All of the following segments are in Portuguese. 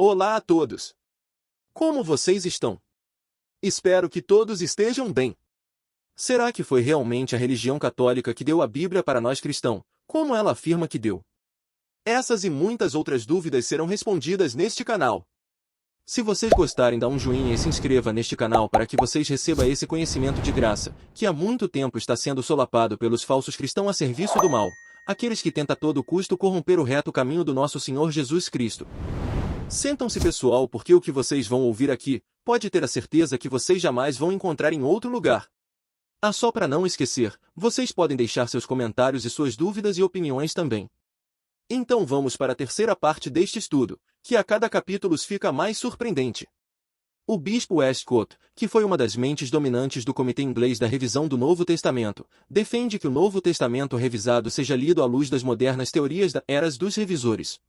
Olá a todos! Como vocês estão? Espero que todos estejam bem. Será que foi realmente a religião católica que deu a Bíblia para nós cristãos, como ela afirma que deu? Essas e muitas outras dúvidas serão respondidas neste canal. Se vocês gostarem, dá um joinha e se inscreva neste canal para que vocês recebam esse conhecimento de graça, que há muito tempo está sendo solapado pelos falsos cristãos a serviço do mal, aqueles que tentam a todo custo corromper o reto caminho do nosso Senhor Jesus Cristo. Sentam-se, pessoal, porque o que vocês vão ouvir aqui, pode ter a certeza que vocês jamais vão encontrar em outro lugar. Só para não esquecer, vocês podem deixar seus comentários e suas dúvidas e opiniões também. Então vamos para a terceira parte deste estudo, que a cada capítulo fica mais surpreendente. O bispo Westcott, que foi uma das mentes dominantes do Comitê Inglês da Revisão do Novo Testamento, defende que o Novo Testamento revisado seja lido à luz das modernas teorias da Eras dos Revisores.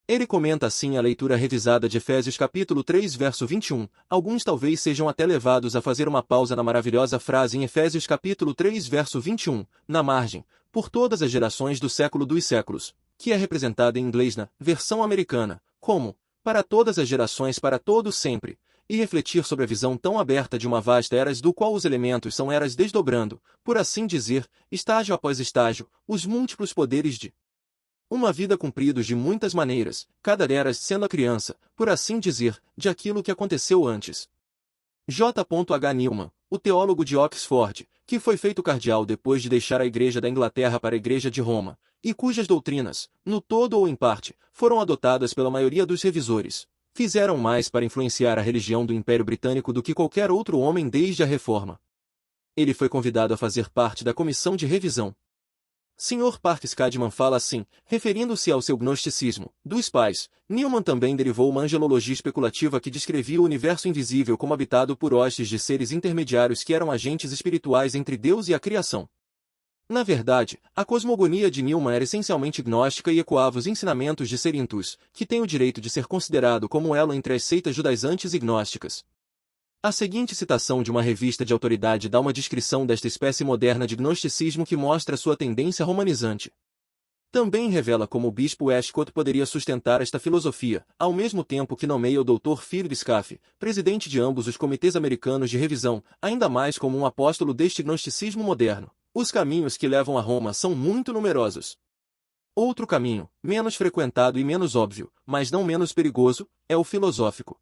Ele comenta assim a leitura revisada de Efésios capítulo 3 verso 21, alguns talvez sejam até levados a fazer uma pausa na maravilhosa frase em Efésios capítulo 3 verso 21, na margem, por todas as gerações do século dos séculos, que é representada em inglês na versão americana, como, para todas as gerações para todo sempre, e refletir sobre a visão tão aberta de uma vasta eras do qual os elementos são eras desdobrando, por assim dizer, estágio após estágio, os múltiplos poderes de uma vida cumpridos de muitas maneiras, cada era sendo a criança, por assim dizer, de aquilo que aconteceu antes. J. H. Newman, o teólogo de Oxford, que foi feito cardeal depois de deixar a Igreja da Inglaterra para a Igreja de Roma, e cujas doutrinas, no todo ou em parte, foram adotadas pela maioria dos revisores, fizeram mais para influenciar a religião do Império Britânico do que qualquer outro homem desde a Reforma. Ele foi convidado a fazer parte da comissão de revisão. Sr. Parks Cadman fala assim, referindo-se ao seu gnosticismo, dos pais. Newman também derivou uma angelologia especulativa que descrevia o universo invisível como habitado por hostes de seres intermediários que eram agentes espirituais entre Deus e a criação. Na verdade, a cosmogonia de Newman era essencialmente gnóstica e ecoava os ensinamentos de Cerinthus, que tem o direito de ser considerado como um elo entre as seitas judaizantes e gnósticas. A seguinte citação de uma revista de autoridade dá uma descrição desta espécie moderna de gnosticismo que mostra sua tendência romanizante. Também revela como o bispo Westcott poderia sustentar esta filosofia, ao mesmo tempo que nomeia o Dr. Philip Scaff, presidente de ambos os comitês americanos de revisão, ainda mais como um apóstolo deste gnosticismo moderno. Os caminhos que levam a Roma são muito numerosos. Outro caminho, menos frequentado e menos óbvio, mas não menos perigoso, é o filosófico.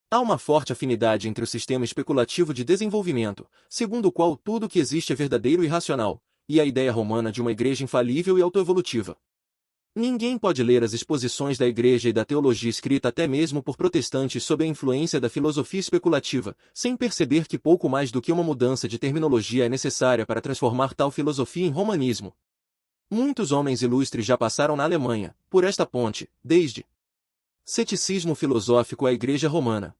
Há uma forte afinidade entre o sistema especulativo de desenvolvimento, segundo o qual tudo que existe é verdadeiro e racional, e a ideia romana de uma igreja infalível e autoevolutiva. Ninguém pode ler as exposições da igreja e da teologia escrita até mesmo por protestantes sob a influência da filosofia especulativa, sem perceber que pouco mais do que uma mudança de terminologia é necessária para transformar tal filosofia em romanismo. Muitos homens ilustres já passaram na Alemanha, por esta ponte, desde ceticismo filosófico à Igreja Romana.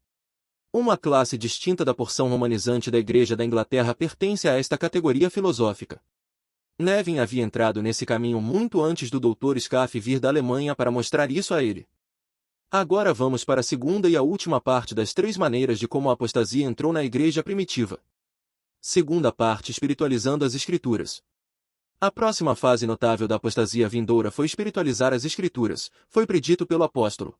Uma classe distinta da porção romanizante da Igreja da Inglaterra pertence a esta categoria filosófica. Nevin havia entrado nesse caminho muito antes do Dr. Scaff vir da Alemanha para mostrar isso a ele. Agora vamos para a segunda e a última parte das três maneiras de como a apostasia entrou na Igreja primitiva. Segunda parte, espiritualizando as Escrituras. A próxima fase notável da apostasia vindoura foi espiritualizar as Escrituras, foi predito pelo apóstolo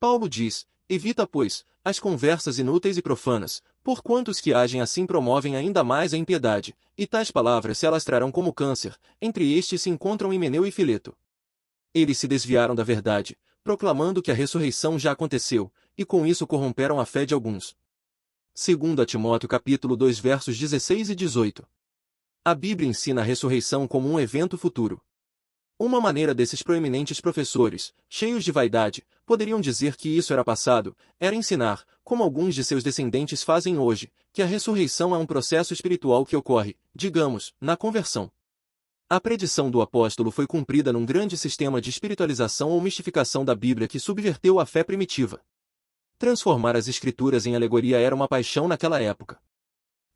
Paulo diz, evita, pois, as conversas inúteis e profanas, porquanto os que agem assim promovem ainda mais a impiedade, e tais palavras se alastrarão como câncer, entre estes se encontram Himeneu e Fileto. Eles se desviaram da verdade, proclamando que a ressurreição já aconteceu, e com isso corromperam a fé de alguns. 2 Timóteo capítulo 2 versos 16 e 18. A Bíblia ensina a ressurreição como um evento futuro. Uma maneira desses proeminentes professores, cheios de vaidade, poderiam dizer que isso era passado, era ensinar, como alguns de seus descendentes fazem hoje, que a ressurreição é um processo espiritual que ocorre, digamos, na conversão. A predição do apóstolo foi cumprida num grande sistema de espiritualização ou mistificação da Bíblia que subverteu a fé primitiva. Transformar as Escrituras em alegoria era uma paixão naquela época.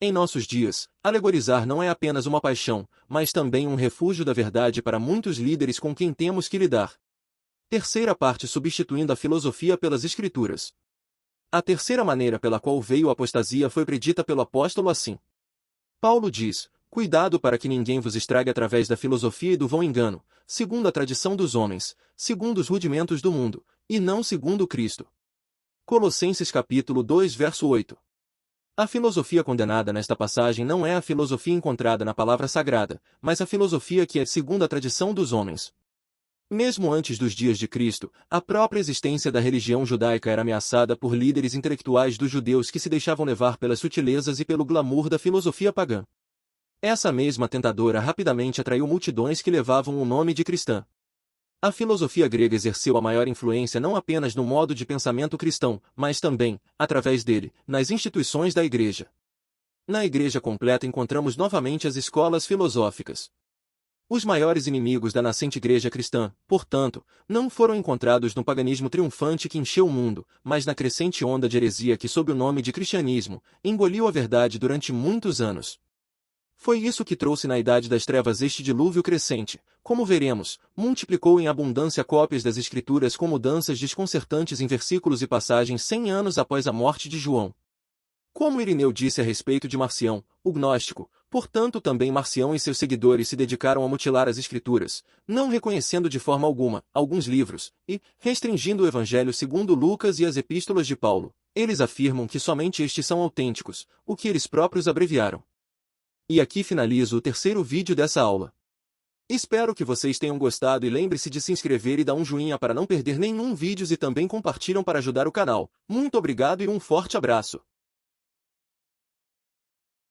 Em nossos dias, alegorizar não é apenas uma paixão, mas também um refúgio da verdade para muitos líderes com quem temos que lidar. Terceira parte, substituindo a filosofia pelas Escrituras. A terceira maneira pela qual veio a apostasia foi predita pelo apóstolo assim. Paulo diz, cuidado para que ninguém vos estrague através da filosofia e do vão engano, segundo a tradição dos homens, segundo os rudimentos do mundo, e não segundo Cristo. Colossenses capítulo 2 verso 8. A filosofia condenada nesta passagem não é a filosofia encontrada na palavra sagrada, mas a filosofia que é segundo a tradição dos homens. Mesmo antes dos dias de Cristo, a própria existência da religião judaica era ameaçada por líderes intelectuais dos judeus que se deixavam levar pelas sutilezas e pelo glamour da filosofia pagã. Essa mesma tentadora rapidamente atraiu multidões que levavam o nome de cristã. A filosofia grega exerceu a maior influência não apenas no modo de pensamento cristão, mas também, através dele, nas instituições da Igreja. Na Igreja completa encontramos novamente as escolas filosóficas. Os maiores inimigos da nascente Igreja cristã, portanto, não foram encontrados no paganismo triunfante que encheu o mundo, mas na crescente onda de heresia que, sob o nome de cristianismo, engoliu a verdade durante muitos anos. Foi isso que trouxe na Idade das Trevas este dilúvio crescente, como veremos, multiplicou em abundância cópias das Escrituras com mudanças desconcertantes em versículos e passagens 100 anos após a morte de João. Como Irineu disse a respeito de Marcião, o gnóstico, portanto também Marcião e seus seguidores se dedicaram a mutilar as Escrituras, não reconhecendo de forma alguma alguns livros, e, restringindo o Evangelho segundo Lucas e as Epístolas de Paulo, eles afirmam que somente estes são autênticos, o que eles próprios abreviaram. E aqui finalizo o terceiro vídeo dessa aula. Espero que vocês tenham gostado e lembre-se de se inscrever e dar um joinha para não perder nenhum vídeo e também compartilham para ajudar o canal. Muito obrigado e um forte abraço.